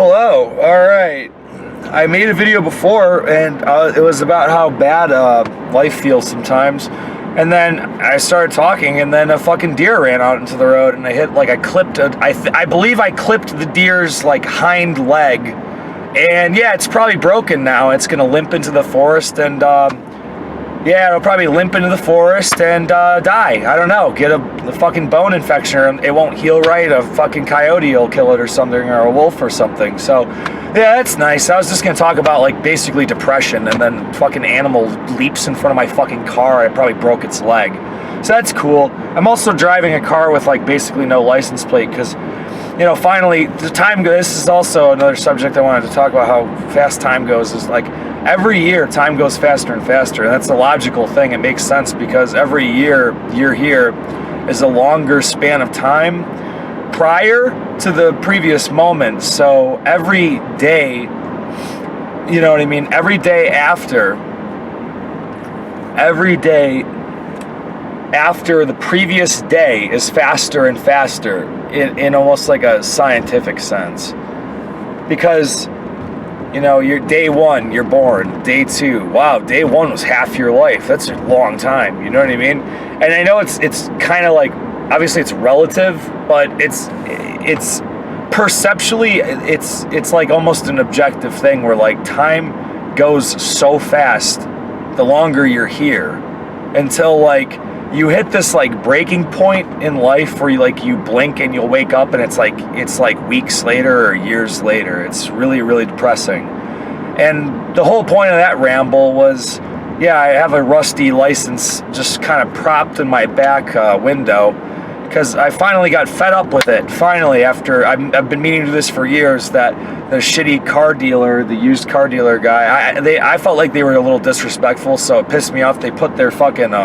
Hello. All right. I made a video before, and it was about how bad life feels sometimes. And then I started talking, and then a fucking deer ran out into the road, and I believe I clipped the deer's like hind leg, and yeah, it's probably broken now. It's gonna limp into the forest, and yeah, it'll probably limp into the forest and die. I don't know, get a fucking bone infection, or it won't heal right. A fucking coyote will kill it or something, or a wolf or something. So, yeah, that's nice. I was just gonna talk about like basically depression, and then fucking animal leaps in front of my fucking car. I probably broke its leg. So that's cool. I'm also driving a car with like basically no license plate because, you know, finally the time goes. This is also another subject I wanted to talk about. How fast time goes is like. Every year, time goes faster and faster, and that's a logical thing. It makes sense because every year you're here is a longer span of time prior to the previous moment. So every day, you know what I mean? Every day after the previous day is faster and faster in almost like a scientific sense. Because you know, you're day one, you're born. Day two, wow, day one was half your life. That's a long time. You know what I mean? And I know it's kind of like, obviously it's relative, but it's perceptually, it's like almost an objective thing where like time goes so fast the longer you're here until like you hit this like breaking point in life where you blink and you'll wake up and it's like weeks later or years later. It's really, really depressing. And the whole point of that ramble was, yeah, I have a rusty license just kind of propped in my back window because I finally got fed up with it. Finally, after I've been meaning to do this for years, that the shitty car dealer, the used car dealer guy, I felt like they were a little disrespectful, so it pissed me off. They put their fucking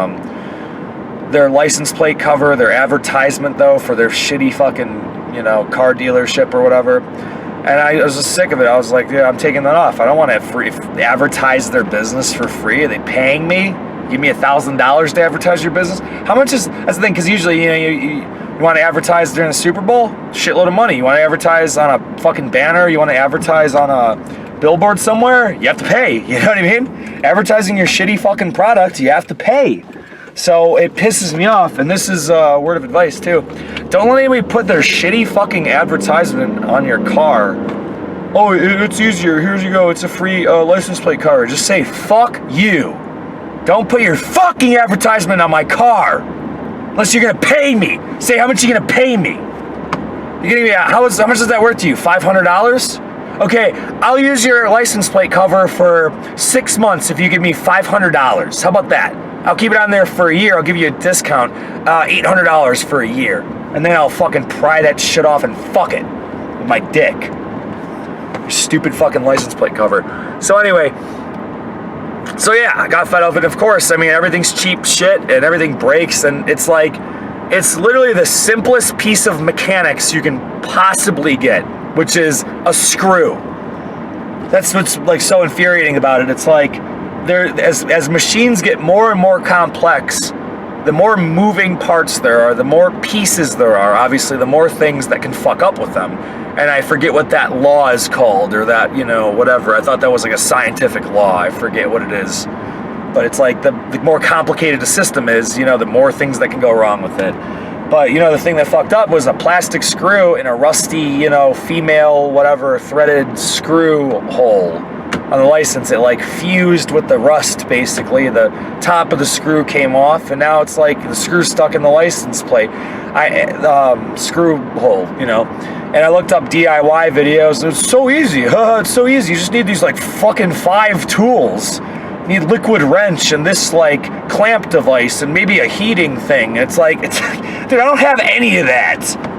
their license plate cover, their advertisement though, for their shitty fucking, you know, car dealership or whatever. And I was just sick of it. I was like, yeah, I'm taking that off. I don't want to advertise their business for free. Are they paying me? Give me $1,000 to advertise your business? How much is, that's the thing, because usually, you know, you want to advertise during the Super Bowl? Shitload of money. You want to advertise on a fucking banner? You want to advertise on a billboard somewhere? You have to pay. You know what I mean? Advertising your shitty fucking product, you have to pay. So it pisses me off, and this is a word of advice too. Don't let anybody put their shitty fucking advertisement on your car. Oh, it's easier. Here you go. It's a free license plate cover. Just say, fuck you. Don't put your fucking advertisement on my car. Unless you're going to pay me. Say, how much are you going to pay me? You're going to how much is that worth to you? $500? Okay, I'll use your license plate cover for 6 months if you give me $500. How about that? I'll keep it on there for a year. I'll give you a discount, $800 for a year. And then I'll fucking pry that shit off and fuck it with my dick. Your stupid fucking license plate cover. So anyway, so yeah, I got fed up. And of course, I mean, everything's cheap shit and everything breaks. And it's like, it's literally the simplest piece of mechanics you can possibly get, which is a screw. That's what's like so infuriating about it. It's like, as machines get more and more complex, the more moving parts there are, the more pieces there are, obviously, the more things that can fuck up with them. And I forget what that law is called, or that, you know, whatever. I thought that was like a scientific law. I forget what it is. But it's like the more complicated a system is, you know, the more things that can go wrong with it. But, you know, the thing that fucked up was a plastic screw in a rusty, you know, female, whatever, threaded screw hole. On the license, it like fused with the rust, basically. The top of the screw came off, and now it's like the screw stuck in the license plate. Screw hole, you know. And I looked up DIY videos, and it's so easy. It's so easy. You just need these like fucking 5 tools. You need liquid wrench and this like clamp device and maybe a heating thing. It's like, dude, I don't have any of that.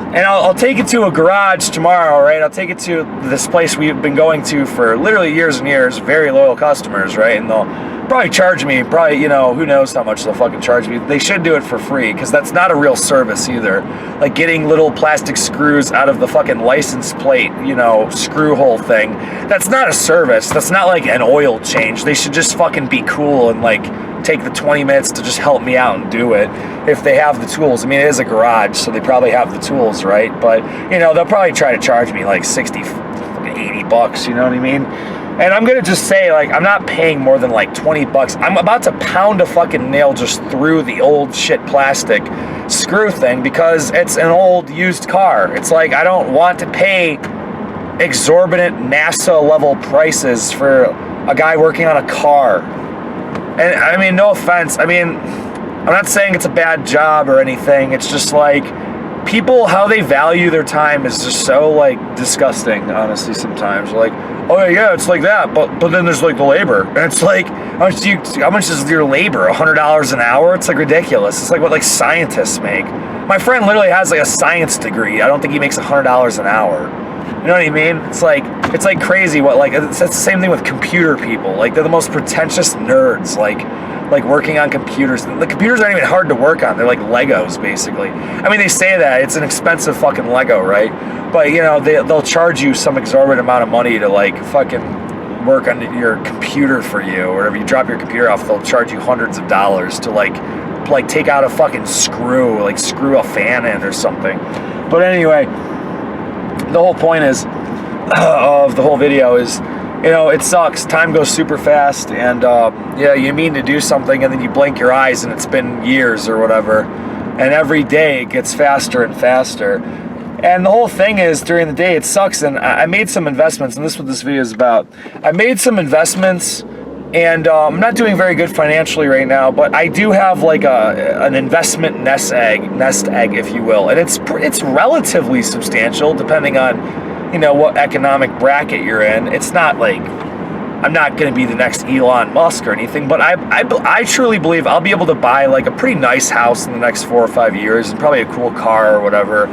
And I'll take it to a garage tomorrow, right? I'll take it to this place we've been going to for literally years and years, very loyal customers, right? And they'll probably charge me, you know, who knows how much they'll fucking charge me. They should do it for free, because that's not a real service either. Like getting little plastic screws out of the fucking license plate, you know, screw hole thing. That's not a service. That's not like an oil change. They should just fucking be cool and like take the 20 minutes to just help me out and do it if they have the tools. I mean, it is a garage, so they probably have the tools, right? But, you know, they'll probably try to charge me like 60, $80, you know what I mean? And I'm going to just say, like, I'm not paying more than like $20. I'm about to pound a fucking nail just through the old shit plastic screw thing because it's an old used car. It's like, I don't want to pay exorbitant NASA level prices for a guy working on a car. And I mean, no offense. I mean, I'm not saying it's a bad job or anything. It's just like, people, how they value their time is just so like disgusting, honestly, sometimes. Like, oh yeah, it's like that, but then there's like the labor. And it's like, how much is your labor? $100 an hour? It's like ridiculous. It's like what like scientists make. My friend literally has like a science degree. I don't think he makes $100 an hour. You know what I mean? It's like crazy what, like, it's the same thing with computer people. Like, they're the most pretentious nerds, like working on computers. The computers aren't even hard to work on. They're like Legos, basically. I mean, they say that. It's an expensive fucking Lego, right? But, you know, they'll charge you some exorbitant amount of money to, like, fucking work on your computer for you. Or whenever you drop your computer off, they'll charge you hundreds of dollars to, like take out a fucking screw, like screw a fan in or something. But anyway, the whole point is of the whole video is, you know, it sucks. Time goes super fast, and yeah, you mean to do something, and then you blink your eyes, and it's been years or whatever. And every day it gets faster and faster. And the whole thing is, during the day, it sucks. And I made some investments, and this is what this video is about. I made some investments, and I'm not doing very good financially right now, but I do have like an investment nest egg, if you will, and it's relatively substantial, depending on, you know, what economic bracket you're in. It's not like I'm not going to be the next Elon Musk or anything, but I truly believe I'll be able to buy like a pretty nice house in the next 4 or 5 years, and probably a cool car or whatever,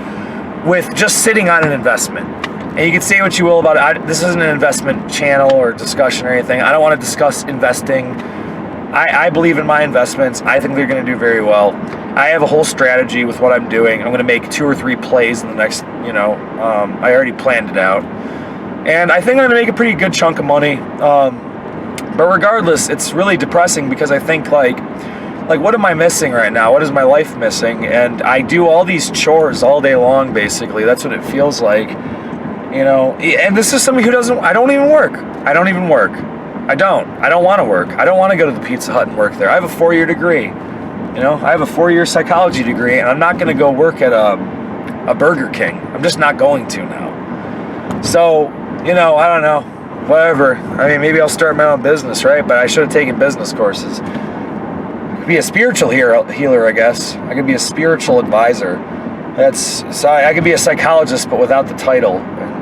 with just sitting on an investment. And you can say what you will about it. This isn't an investment channel or discussion or anything. I don't want to discuss investing. I believe in my investments. I think they're going to do very well. I have a whole strategy with what I'm doing. I'm going to make 2 or 3 plays in the next, you know, I already planned it out. And I think I'm going to make a pretty good chunk of money. But regardless, it's really depressing because I think like what am I missing right now? What is my life missing? And I do all these chores all day long, basically. That's what it feels like. You know, and this is somebody who I don't even work. I don't want to work. I don't want to go to the Pizza Hut and work there. I have a 4-year degree. You know, I have a 4-year psychology degree, and I'm not going to go work at a Burger King. I'm just not going to now. So, you know, I don't know. Whatever. I mean, maybe I'll start my own business, right? But I should have taken business courses. I could be a spiritual healer, I guess. I could be a spiritual advisor. I could be a psychologist, but without the title.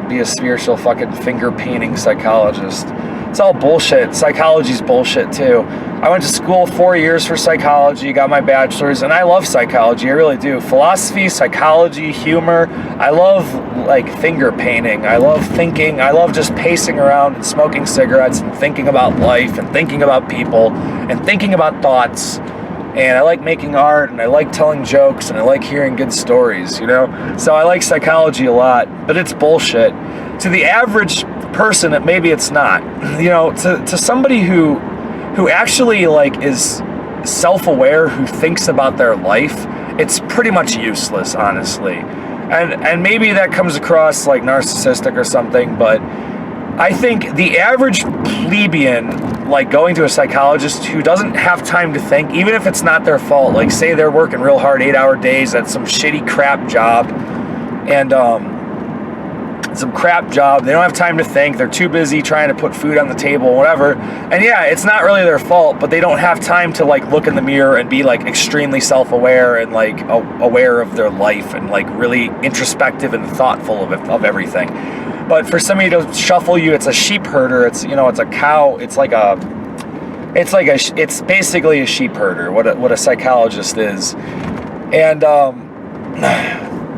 Be a spiritual fucking finger painting psychologist. It's all bullshit. Psychology's bullshit too. I went to school 4 years for psychology, got my bachelor's, and I love psychology. I really do. Philosophy, psychology, humor. I love like finger painting. I love thinking. I love just pacing around and smoking cigarettes and thinking about life and thinking about people and thinking about thoughts. And I like making art, and I like telling jokes, and I like hearing good stories, you know? So I like psychology a lot, but it's bullshit. To the average person, maybe it's not. You know, to somebody who actually, like, is self-aware, who thinks about their life, it's pretty much useless, honestly. And maybe that comes across, like, narcissistic or something, but I think the average plebeian, like going to a psychologist who doesn't have time to think, even if it's not their fault, like say they're working real hard 8-hour days at some shitty crap job, and some crap job, they don't have time to think, they're too busy trying to put food on the table, whatever, and yeah, it's not really their fault, but they don't have time to like look in the mirror and be like extremely self-aware and like aware of their life and like really introspective and thoughtful of everything. But for somebody to shuffle you, it's a sheep herder. It's, you know, it's a cow. It's basically a sheep herder. What a psychologist is, and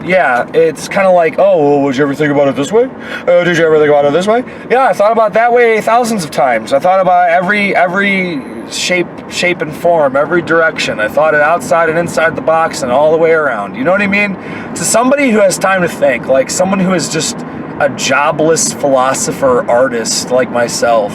yeah, it's kind of like, oh, well, would you ever think about it this way? Did you ever think about it this way? Yeah, I thought about that way thousands of times. I thought about every shape and form, every direction. I thought it outside and inside the box and all the way around. You know what I mean? To somebody who has time to think, like someone who is just a jobless philosopher artist like myself,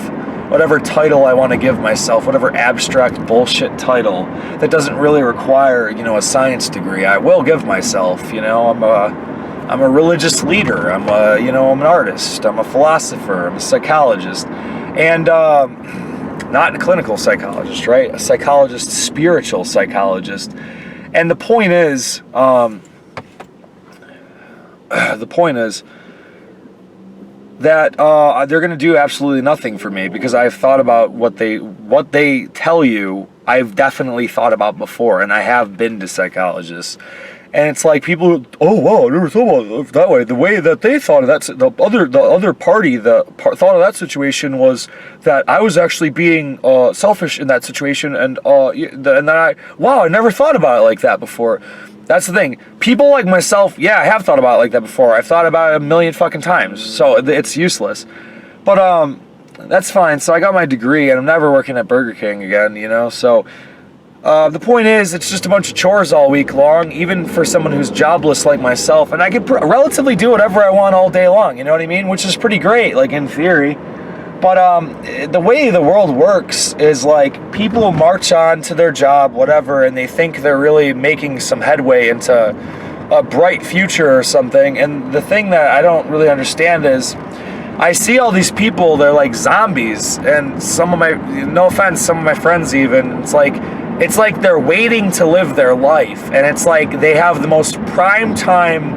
whatever title I want to give myself, whatever abstract bullshit title that doesn't really require, a science degree, I will give myself. I'm a religious leader. I'm an artist. I'm a philosopher. I'm a psychologist, and not a clinical psychologist, right? A psychologist, spiritual psychologist. And the point is that they're going to do absolutely nothing for me, because I've thought about what they tell you. I've definitely thought about before, and I have been to psychologists. And it's like people, oh wow, I never thought about it that way. The way that they thought of that, the other party, thought of that situation was that I was actually being selfish in that situation, and then I never thought about it like that before. That's the thing. People like myself, I have thought about it like that before. I've thought about it a million fucking times, so it's useless. But that's fine. So I got my degree, and I'm never working at Burger King again. So. The point is, it's just a bunch of chores all week long, even for someone who's jobless like myself, and I can relatively do whatever I want all day long, you know what I mean? Which is pretty great, like, in theory. But the way the world works is, like, people march on to their job, whatever, and they think they're really making some headway into a bright future or something, and the thing that I don't really understand is, I see all these people, they're like zombies, and some of my friends even, it's like they're waiting to live their life, and it's like they have the most prime time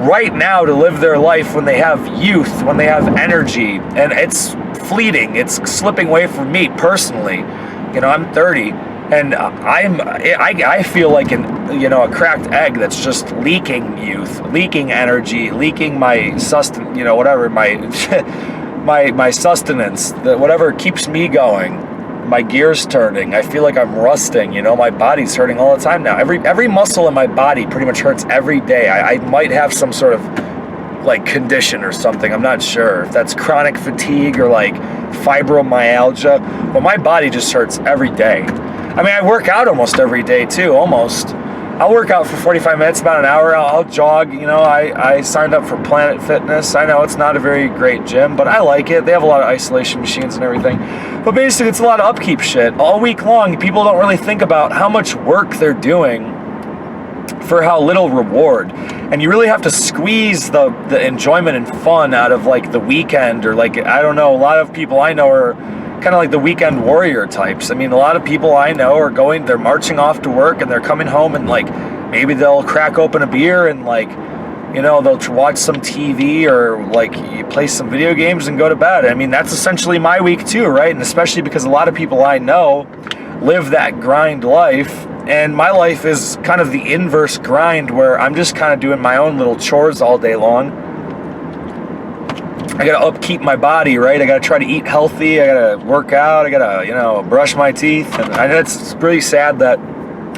right now to live their life when they have youth, when they have energy, and it's fleeting, it's slipping away from me personally. I'm 30, and I feel like a cracked egg that's just leaking youth, leaking energy, leaking my sustenance, my sustenance, whatever keeps me going. My gears turning. I feel like I'm rusting. My body's hurting all the time now. Every muscle in my body pretty much hurts every day. I might have some sort of like condition or something. I'm not sure if that's chronic fatigue or like fibromyalgia, but my body just hurts every day. I mean, I work out almost every day too, almost. I'll work out for 45 minutes, about an hour. I'll jog. I signed up for Planet Fitness. I know it's not a very great gym, but I like it. They have a lot of isolation machines and everything. But basically, it's a lot of upkeep shit. All week long, people don't really think about how much work they're doing for how little reward. And you really have to squeeze the enjoyment and fun out of like the weekend, or like, I don't know, a lot of people I know are kind of like the weekend warrior types. I mean, a lot of people I know are they're marching off to work, and they're coming home, and like maybe they'll crack open a beer and like, they'll watch some TV or like play some video games and go to bed. I mean, that's essentially my week too, right? And especially because a lot of people I know live that grind life, and my life is kind of the inverse grind, where I'm just kind of doing my own little chores all day long. I gotta upkeep my body, right? I gotta try to eat healthy. I gotta work out. I gotta, brush my teeth. And I know it's really sad that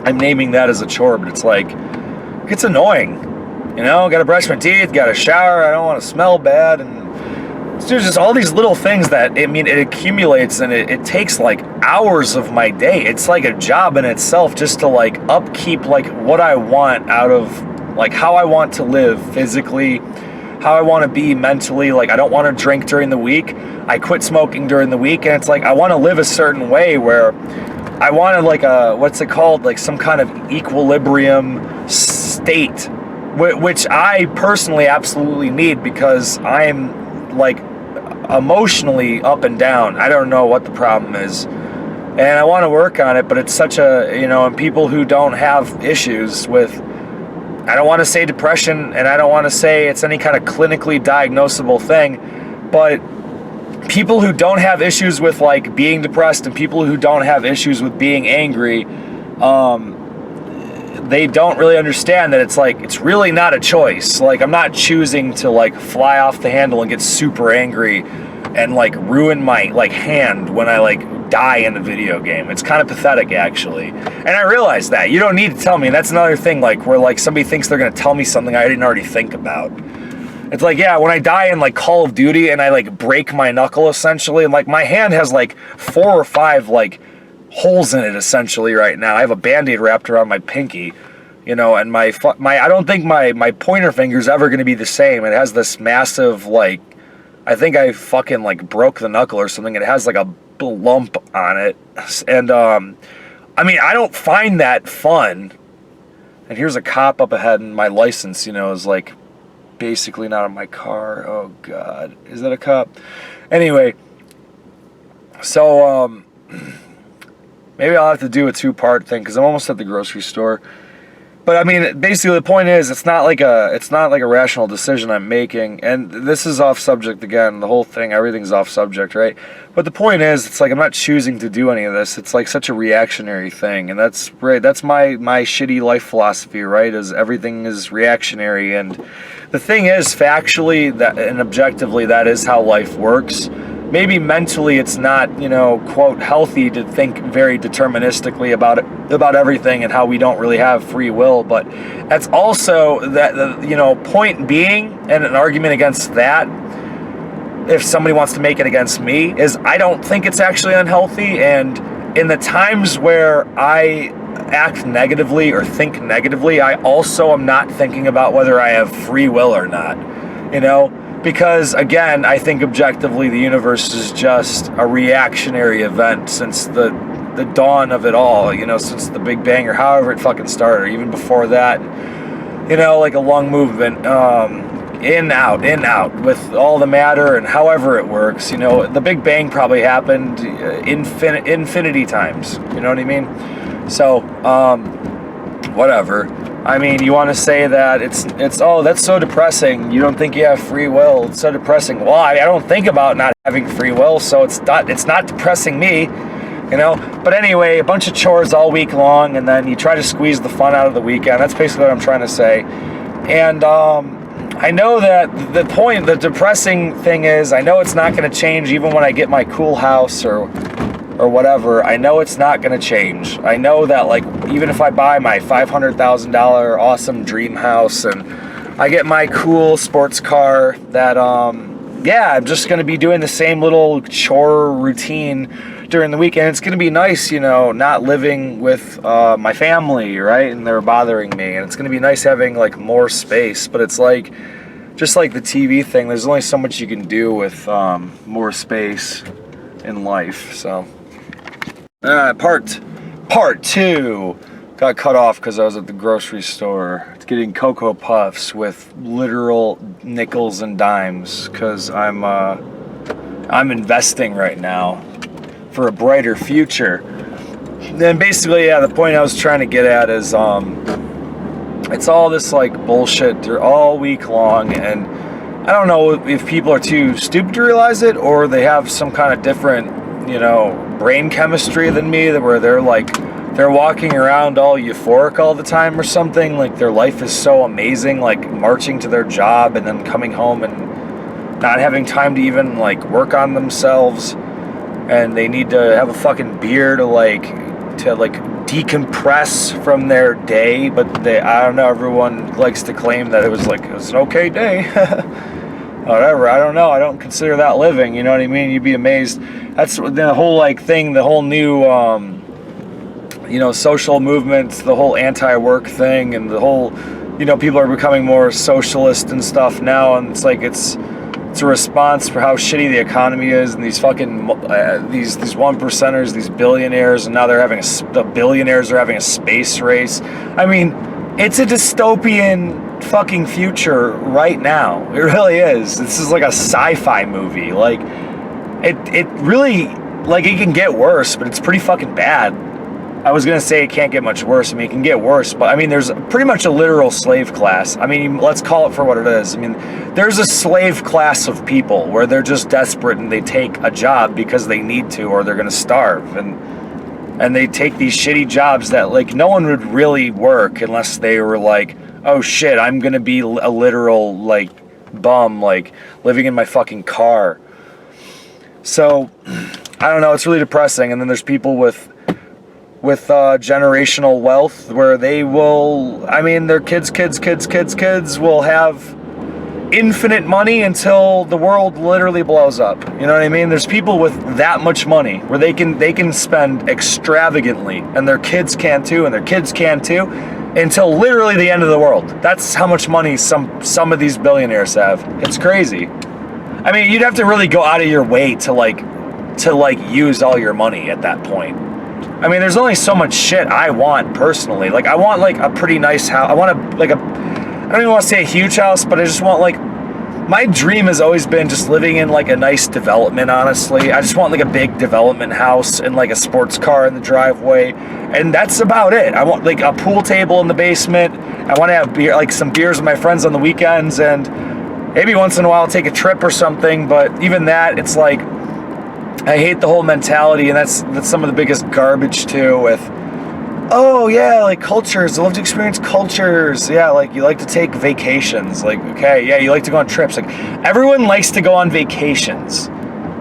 I'm naming that as a chore, but it's like, it's annoying. Gotta brush my teeth, gotta shower. I don't want to smell bad. And there's just all these little things that, it accumulates, and it takes like hours of my day. It's like a job in itself just to like upkeep like what I want out of like how I want to live physically, how I want to be mentally. Like, I don't want to drink during the week. I quit smoking during the week, and it's like I want to live a certain way where I want to like what's it called, like some kind of equilibrium state, which I personally absolutely need, because I'm like emotionally up and down. I don't know what the problem is, and I want to work on it, but it's such a, and people who don't have issues with, I don't want to say depression, and I don't want to say it's any kind of clinically diagnosable thing, but people who don't have issues with like being depressed, and people who don't have issues with being angry, they don't really understand that it's really not a choice. Like, I'm not choosing to like fly off the handle and get super angry and like ruin my like hand when I like die in a video game. It's kind of pathetic, actually. And I realize that. You don't need to tell me. And that's another thing, like, where like somebody thinks they're going to tell me something I didn't already think about. It's like, yeah, when I die in like Call of Duty and I like break my knuckle, essentially, and like my hand has like 4 or 5 like holes in it, essentially, right now. I have a Band-Aid wrapped around my pinky, and my I don't think my pointer finger's ever going to be the same. It has this massive like I think I fucking like broke the knuckle or something. It has like a lump on it. And I mean, I don't find that fun. And here's a cop up ahead, and my license, you know, is like basically not on my car. Oh God, is that a cop? Anyway, so maybe I'll have to do a 2-part thing because I'm almost at the grocery store. But I mean, basically the point is, it's not like a rational decision I'm making. And this is off subject again. The whole thing, everything's off subject, right? But the point is, it's like I'm not choosing to do any of this. It's like such a reactionary thing, and that's right. That's my shitty life philosophy, right? Is everything is reactionary, and the thing is, factually that and objectively, that is how life works. Maybe mentally it's not, you know, quote, healthy to think very deterministically about everything and how we don't really have free will, but that's also that, you know, point being, and an argument against that, if somebody wants to make it against me, is I don't think it's actually unhealthy. And in the times where I act negatively or think negatively, I also am not thinking about whether I have free will or not, you know? Because, again, I think objectively the universe is just a reactionary event since the dawn of it all, you know, since the Big Bang or however it fucking started, or even before that, you know, like a lung movement, in, out, with all the matter and however it works, you know. The Big Bang probably happened infinity times, you know what I mean? So, whatever. I mean, you want to say that it's oh, that's so depressing. You don't think you have free will. It's so depressing. Well, I don't think about not having free will, so it's not depressing me, you know. But anyway, a bunch of chores all week long, and then you try to squeeze the fun out of the weekend. That's basically what I'm trying to say. And I know that the depressing thing is, I know it's not going to change even when I get my cool house or whatever. I know it's not going to change. I know that, like, even if I buy my $500,000 awesome dream house and I get my cool sports car, that yeah, I'm just going to be doing the same little chore routine during the weekend. It's going to be nice, you know, not living with my family, right? And they're bothering me. And it's going to be nice having, like, more space. But it's like, just like the TV thing, there's only so much you can do with more space in life. So part 2 got cut off because I was at the grocery store getting Cocoa Puffs with literal nickels and dimes because I'm investing right now for a brighter future. Then basically, yeah, the point I was trying to get at is it's all this like bullshit. They're all week long, and I don't know if people are too stupid to realize it or they have some kind of different, you know, brain chemistry than me, where they're walking around all euphoric all the time or something, like their life is so amazing, like marching to their job and then coming home and not having time to even like work on themselves, and they need to have a fucking beer to decompress from their day. But I don't know, everyone likes to claim that it was an okay day. Whatever, I don't know, I don't consider that living, you know what I mean? You'd be amazed. That's the whole like thing, the whole new you know, social movements, the whole anti-work thing, and the whole, you know, people are becoming more socialist and stuff now, and it's like it's a response for how shitty the economy is, and these fucking these 1%ers, these billionaires, and now the billionaires are having a space race. I mean, it's a dystopian fucking future right now. It really is. This is like a sci-fi movie. Like it really, like, it can get worse, but it's pretty fucking bad. I was gonna say it can't get much worse. I mean, it can get worse, but I mean, there's pretty much a literal slave class. I mean, let's call it for what it is. I mean, there's a slave class of people where they're just desperate and they take a job because they need to, or they're gonna starve, and they take these shitty jobs that like no one would really work unless they were like, oh shit, I'm gonna be a literal like bum, like living in my fucking car. So I don't know, it's really depressing. And then there's people with generational wealth where they will, I mean, their kids will have infinite money until the world literally blows up. You know what I mean? There's people with that much money where they can spend extravagantly, and their kids can too, and their kids can too, until literally the end of the world. That's how much money some of these billionaires have. It's crazy. I mean, you'd have to really go out of your way to use all your money at that point. I mean, there's only so much shit I want personally. Like, I want like a pretty nice house. I want I don't even want to say a huge house, but I just want like, my dream has always been just living in like a nice development, honestly. I just want like a big development house and like a sports car in the driveway. And that's about it. I want like a pool table in the basement. I want to have some beers with my friends on the weekends, and maybe once in a while take a trip or something. But even that, it's like, I hate the whole mentality, and that's some of the biggest garbage too with, oh yeah, like cultures, I love to experience cultures. Yeah, like you like to take vacations. Like, okay, yeah, you like to go on trips. Like, everyone likes to go on vacations.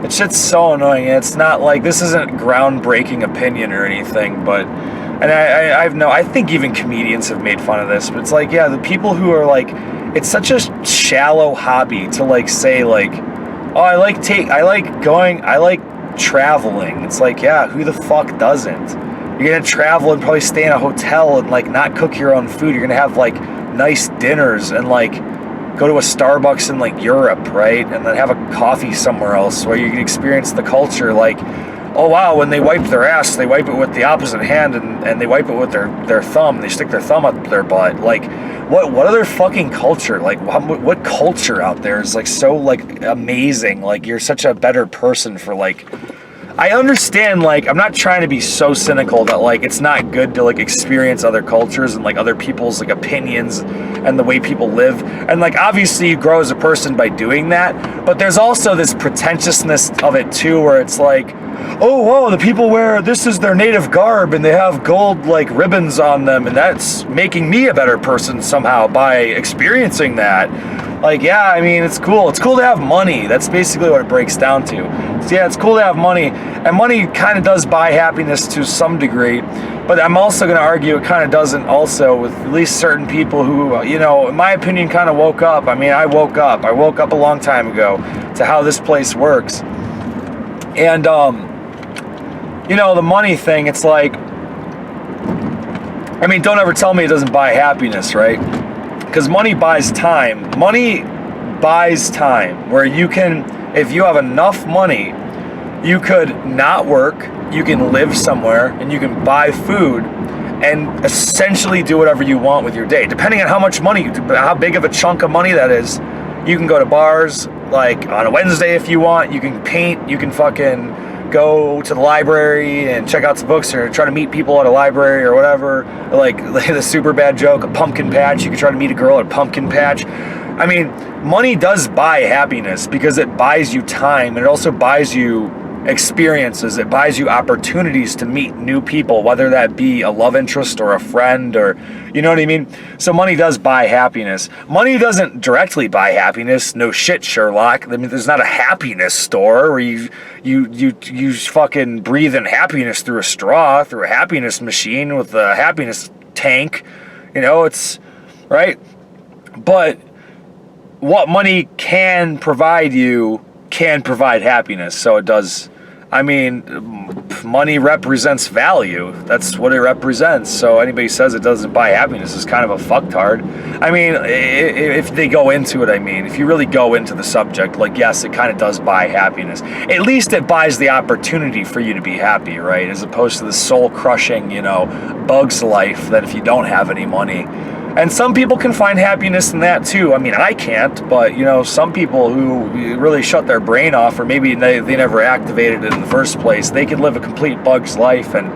It's shit's so annoying. It's not like, this isn't groundbreaking opinion or anything, but, and I think even comedians have made fun of this, but it's like, yeah, the people who are like, it's such a shallow hobby to like say like, oh, I like traveling. It's like, yeah, who the fuck doesn't? You're gonna travel and probably stay in a hotel and like not cook your own food. You're gonna have like nice dinners and like go to a Starbucks in like Europe, right? And then have a coffee somewhere else where you can experience the culture. Like, oh wow, when they wipe their ass, they wipe it with the opposite hand, and they wipe it with their thumb. They stick their thumb up their butt. Like, what other fucking culture? Like, what culture out there is like so like amazing? Like, you're such a better person for like, I understand, like, I'm not trying to be so cynical that like it's not good to like experience other cultures and like other people's like opinions and the way people live, and like obviously you grow as a person by doing that, but there's also this pretentiousness of it too, where it's like, oh whoa, the people wear, this is their native garb and they have gold like ribbons on them, and that's making me a better person somehow by experiencing that. Like, yeah, I mean, it's cool to have money. That's basically what it breaks down to. So yeah, it's cool to have money, and money kind of does buy happiness to some degree, but I'm also going to argue it kind of doesn't also, with at least certain people who, you know, in my opinion, kind of woke up. I mean, I woke up a long time ago to how this place works. And you know, the money thing, it's like, I mean, don't ever tell me it doesn't buy happiness, right? Because money buys time. Money buys time, where you can, if you have enough money, you could not work, you can live somewhere, and you can buy food and essentially do whatever you want with your day. Depending on how much money, how big of a chunk of money that is, you can go to bars, like on a Wednesday if you want, you can paint, you can fucking go to the library and check out some books, or try to meet people at a library or whatever. Like the super bad joke, a pumpkin patch. You can try to meet a girl at a pumpkin patch. I mean, money does buy happiness because it buys you time, and it also buys you experiences. It buys you opportunities to meet new people, whether that be a love interest or a friend, or, you know what I mean? So money does buy happiness. Money doesn't directly buy happiness. No shit, Sherlock. I mean, there's not a happiness store where you fucking breathe in happiness through a straw, through a happiness machine with a happiness tank. You know, it's right. But what money can provide you can provide happiness. So it does. I mean, money represents value. That's what it represents. So anybody says it doesn't buy happiness is kind of a fucktard. I mean, if they go into it, I mean, if you really go into the subject, like, yes, it kind of does buy happiness. At least it buys the opportunity for you to be happy, right? As opposed to the soul-crushing, you know, bug's life that if you don't have any money. And some people can find happiness in that too. I mean, I can't, but, you know, some people who really shut their brain off, or maybe they never activated it in the first place, they can live a complete bug's life, and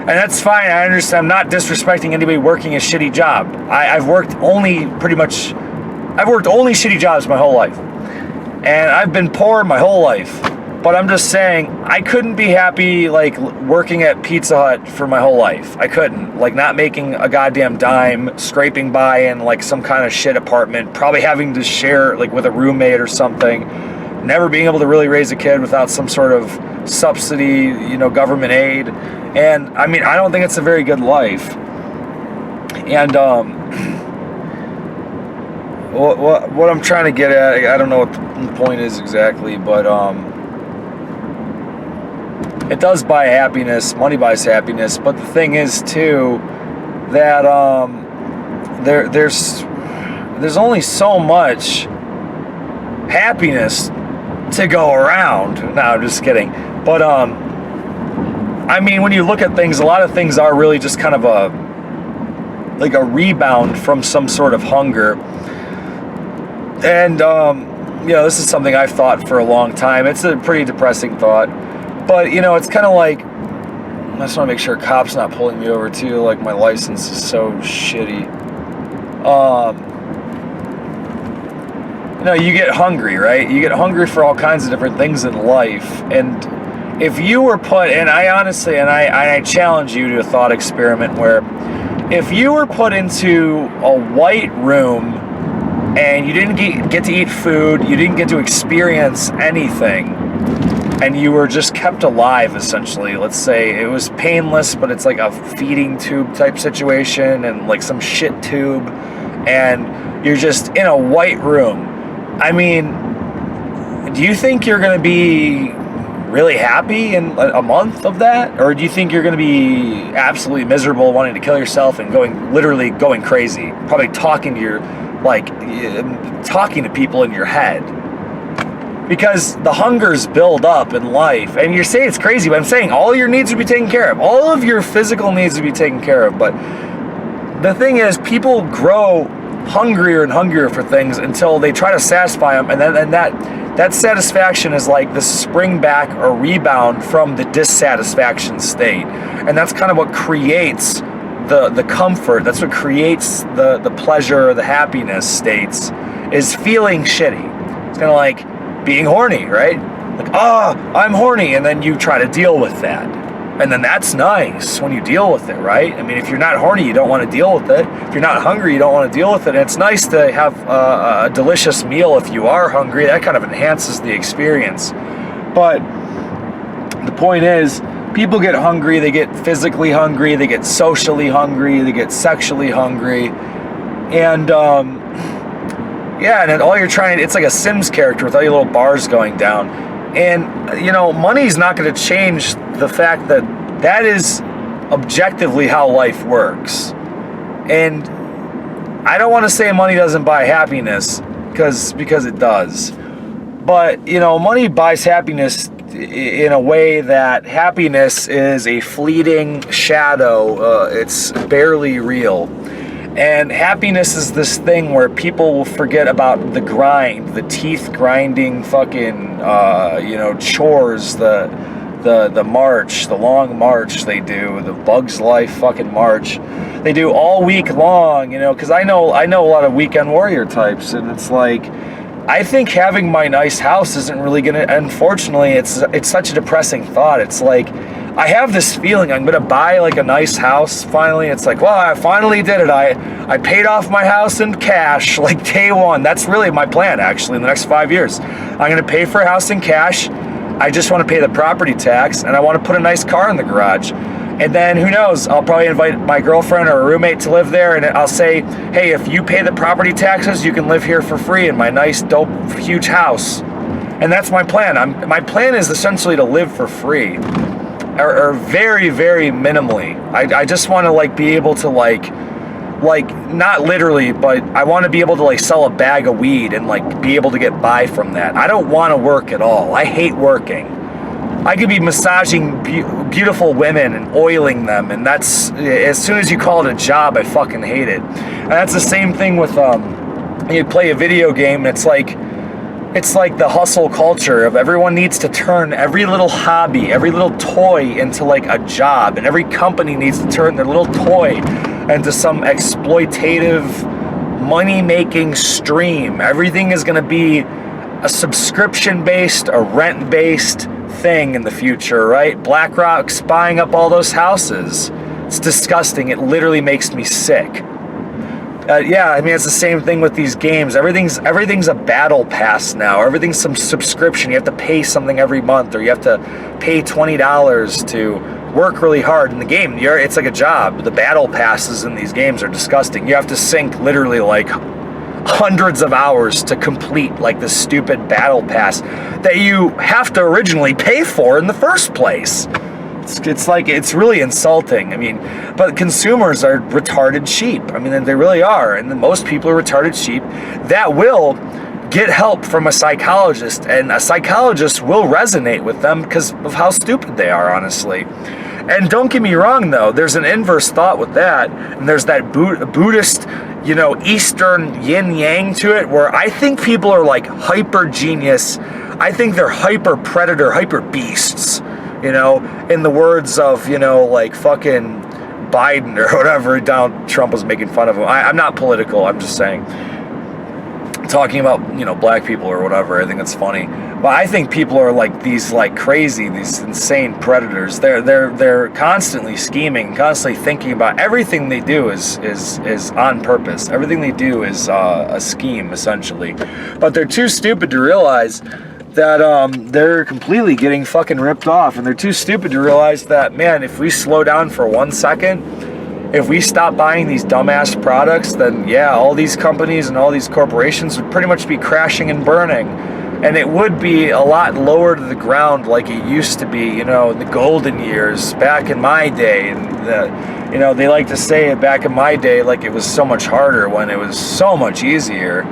that's fine. I understand. I'm not disrespecting anybody working a shitty job. I've worked only shitty jobs my whole life, and I've been poor my whole life. But I'm just saying, I couldn't be happy, like, working at Pizza Hut for my whole life. I couldn't. Like, not making a goddamn dime, scraping by in, like, some kind of shit apartment, probably having to share, like, with a roommate or something, never being able to really raise a kid without some sort of subsidy, you know, government aid. And, I mean, I don't think it's a very good life. And, what I'm trying to get at, I don't know what the point is exactly, but, it does buy happiness. Money buys happiness. But the thing is, too, that there's only so much happiness to go around. No, I'm just kidding. But I mean, when you look at things, a lot of things are really just kind of a rebound from some sort of hunger. And this is something I've thought for a long time. It's a pretty depressing thought, but it's kind of like, I just want to make sure cops not pulling me over too. Like, my license is so shitty. You get hungry, right? You get hungry for all kinds of different things in life. And if you were put, and I honestly, and I challenge you to a thought experiment where if you were put into a white room and you didn't get to eat food, you didn't get to experience anything, and you were just kept alive, essentially. Let's say it was painless, but it's like a feeding tube type situation and like some shit tube, and you're just in a white room. I mean, do you think you're going to be really happy in a month of that? Or do you think you're going to be absolutely miserable, wanting to kill yourself and literally going crazy? Probably talking to people in your head. Because the hungers build up in life. And you're saying it's crazy, but I'm saying all your needs would be taken care of. All of your physical needs would be taken care of. But the thing is, people grow hungrier and hungrier for things until they try to satisfy them, and then that satisfaction is like the spring back or rebound from the dissatisfaction state. And that's kind of what creates the comfort. That's what creates the pleasure or the happiness states, is feeling shitty. It's kind of like being horny, right? Like, I'm horny, and then you try to deal with that. And then that's nice when you deal with it, right? I mean, if you're not horny, you don't want to deal with it. If you're not hungry, you don't want to deal with it. And it's nice to have a delicious meal if you are hungry. That kind of enhances the experience. But the point is, people get hungry. They get physically hungry. They get socially hungry. They get sexually hungry. And, and then all you're trying, it's like a Sims character with all your little bars going down. And, money's not going to change the fact that is objectively how life works. And I don't want to say money doesn't buy happiness, because it does. But, money buys happiness in a way that happiness is a fleeting shadow. It's barely real. And happiness is this thing where people will forget about the grind, the teeth grinding fucking, chores, the march, the long march they do, the Bugs Life fucking march. They do all week long, because I know a lot of weekend warrior types, and it's like, I think having my nice house isn't really gonna, unfortunately, it's such a depressing thought. It's like, I have this feeling I'm gonna buy like a nice house finally. It's like, well, I finally did it. I paid off my house in cash like day one. That's really my plan, actually, in the next 5 years. I'm gonna pay for a house in cash. I just want to pay the property tax, and I want to put a nice car in the garage. And then who knows, I'll probably invite my girlfriend or a roommate to live there, and I'll say, hey, if you pay the property taxes, you can live here for free in my nice, dope, huge house. And that's my plan. My plan is essentially to live for free, or very, very minimally. I just want to be able to not literally, but I want to be able to sell a bag of weed and be able to get by from that. I don't want to work at all. I hate working. I could be massaging beautiful women and oiling them, and that's, as soon as you call it a job, I fucking hate it. And that's the same thing with you play a video game, and it's like the hustle culture of everyone needs to turn every little hobby, every little toy into a job, and every company needs to turn their little toy into some exploitative money-making stream. Everything is going to be a subscription-based, a rent-based thing in the future, right? BlackRock's buying up all those houses. It's disgusting. It literally makes me sick. It's the same thing with these games. Everything's a battle pass now. Everything's some subscription. You have to pay something every month, or you have to pay $20 to work really hard in the game. It's like a job. The battle passes in these games are disgusting. You have to sink literally hundreds of hours to complete the stupid battle pass that you have to originally pay for in the first place. It's really insulting. But consumers are retarded sheep. They really are. And most people are retarded sheep that will get help from a psychologist, and a psychologist will resonate with them because of how stupid they are, honestly. And don't get me wrong, though, there's an inverse thought with that, and there's that Buddhist, Eastern yin-yang to it, where I think people are like hyper genius. I think they're hyper predator, hyper beasts, in the words of, like fucking Biden or whatever Donald Trump was making fun of him. I'm not political, I'm just saying. Talking about, black people or whatever, I think it's funny. But I think people are like these like crazy, these insane predators. They're constantly scheming, constantly thinking about everything they do is on purpose. Everything they do is a scheme, essentially. But they're too stupid to realize that they're completely getting fucking ripped off, and they're too stupid to realize that, man, if we slow down for 1 second, if we stop buying these dumbass products, then yeah, all these companies and all these corporations would pretty much be crashing and burning. And it would be a lot lower to the ground like it used to be, in the golden years, back in my day. And they like to say it back in my day like it was so much harder when it was so much easier.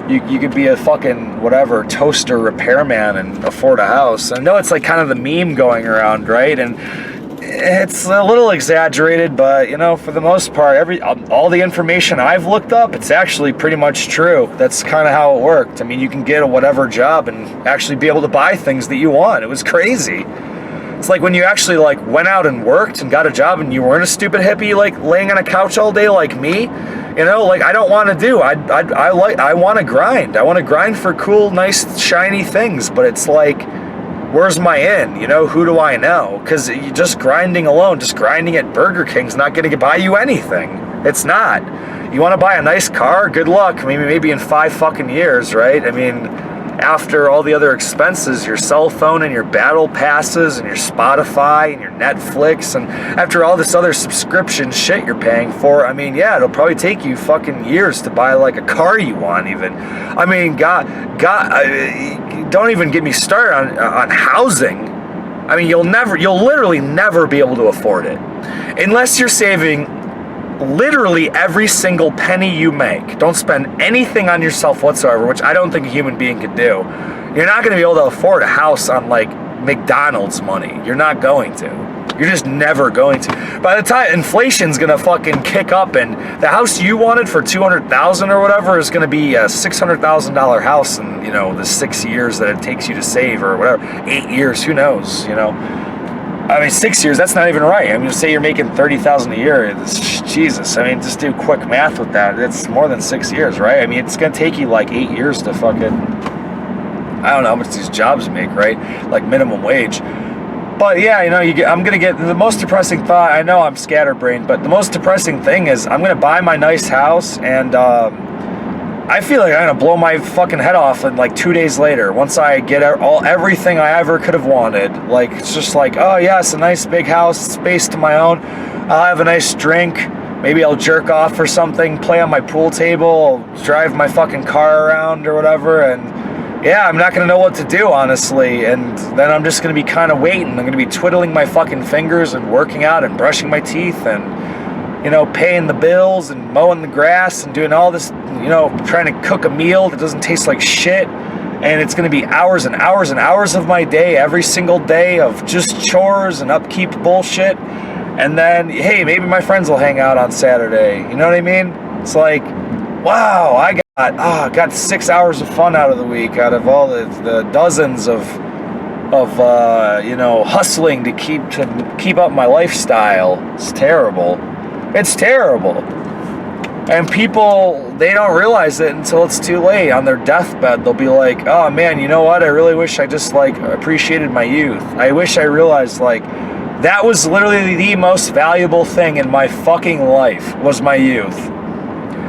You could be a fucking, whatever, toaster repairman and afford a house. I know it's like kind of the meme going around, right? And it's a little exaggerated, but for the most part, all the information I've looked up, it's actually pretty much true. That's kind of how it worked. I mean, you can get a whatever job and actually be able to buy things that you want. It was crazy. It's like when you actually like went out and worked and got a job, and you weren't a stupid hippie like laying on a couch all day like me. Like I don't want to do. I want to grind. I want to grind for cool, nice, shiny things. But it's like, where's my end? Who do I know? Because just grinding alone, just grinding at Burger King's not going to buy you anything. It's not. You want to buy a nice car? Good luck. Maybe in 5 fucking years, right? I mean, after all the other expenses, your cell phone and your battle passes and your Spotify and your Netflix, and after all this other subscription shit you're paying for, I mean, yeah, it'll probably take you fucking years to buy like a car you want even. I mean, God, don't even get me started on housing. I mean, you'll literally never be able to afford it unless you're saving literally every single penny you make. Don't spend anything on yourself whatsoever, which I don't think a human being could do. You're not going to be able to afford a house on like McDonald's money. You're not going to. You're just never going to. By the time inflation's going to fucking kick up, and the house you wanted for $200,000 or whatever is going to be a $600,000 house in, the 6 years that it takes you to save, or whatever, 8 years, who knows, I mean, 6 years, that's not even right. I mean, say you're making $30,000 a year. Jesus, I mean, just do quick math with that. It's more than 6 years, right? I mean, it's going to take you like 8 years to fucking, I don't know how much these jobs make, right? Like minimum wage. But yeah, I'm going to get the most depressing thought. I know I'm scatterbrained, but the most depressing thing is I'm going to buy my nice house, and I feel like I'm going to blow my fucking head off in like 2 days later once I get everything I ever could have wanted. Like, it's just like, oh yeah, it's a nice big house, space to my own. I'll have a nice drink. Maybe I'll jerk off or something, play on my pool table, drive my fucking car around or whatever, and yeah, I'm not going to know what to do, honestly, and then I'm just going to be kind of waiting. I'm going to be twiddling my fucking fingers and working out and brushing my teeth and, paying the bills and mowing the grass and doing all this, trying to cook a meal that doesn't taste like shit. And it's going to be hours and hours and hours of my day, every single day, of just chores and upkeep bullshit. And then, hey, maybe my friends will hang out on Saturday. You know what I mean? It's like, wow, I got 6 hours of fun out of the week, out of all the dozens of hustling to keep up my lifestyle. It's terrible. It's terrible. And people, they don't realize it until it's too late. On their deathbed, they'll be like, oh man, you know what? I really wish I just appreciated my youth. I wish I realized that was literally the most valuable thing in my fucking life was my youth.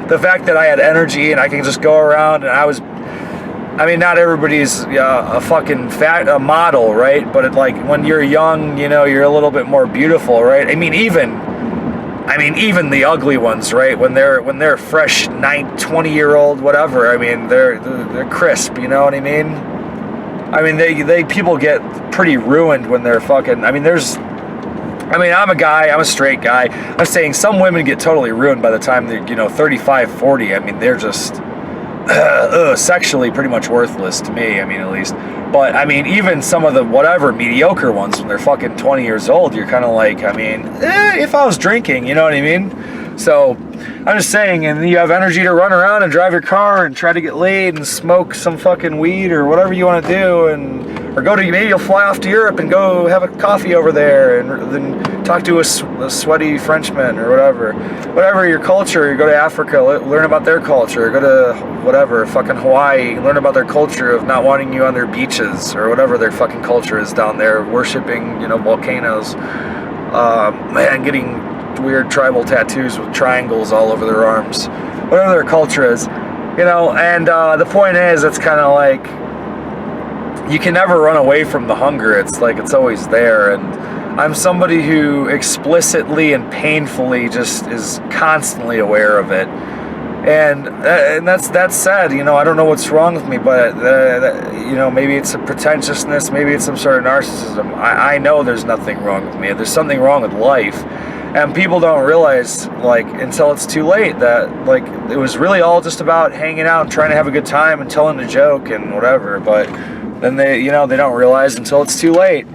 The fact that I had energy and I can just go around, and not everybody's a fucking a model, right? But when you're young, you're a little bit more beautiful, right? Even the ugly ones, right? When they're fresh, 20-year-old, whatever. They're crisp. You know what I mean? They people get pretty ruined when they're fucking. I'm a straight guy. I'm saying some women get totally ruined by the time they're 35, 40. sexually pretty much worthless to me, I mean, at least. But, I mean, even some of the whatever mediocre ones, when they're fucking 20 years old, you're kind of like, I mean, if I was drinking, you know what I mean? So, I'm just saying, and you have energy to run around and drive your car and try to get laid and smoke some fucking weed or whatever you want to do, or go to, maybe you'll fly off to Europe and go have a coffee over there and then talk to a sweaty Frenchman or whatever your culture. You go to Africa, learn about their culture. Go to whatever, fucking Hawaii, learn about their culture of not wanting you on their beaches or whatever their fucking culture is down there, worshiping, volcanoes, man, getting weird tribal tattoos with triangles all over their arms, whatever their culture is, and the point is, it's kind of like, you can never run away from the hunger. It's like, it's always there, and I'm somebody who explicitly and painfully just is constantly aware of it, and that's sad. I don't know what's wrong with me, but maybe it's a pretentiousness, maybe it's some sort of narcissism. I know there's nothing wrong with me. There's something wrong with life, and people don't realize, until it's too late, that it was really all just about hanging out and trying to have a good time and telling a joke and whatever. But then they don't realize until it's too late.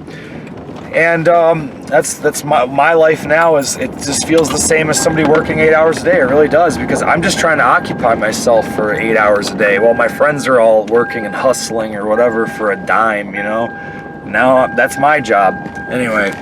And that's my life now. Is it just feels the same as somebody working 8 hours a day. It really does, because I'm just trying to occupy myself for 8 hours a day while my friends are all working and hustling or whatever for a dime. Now that's my job. Anyway.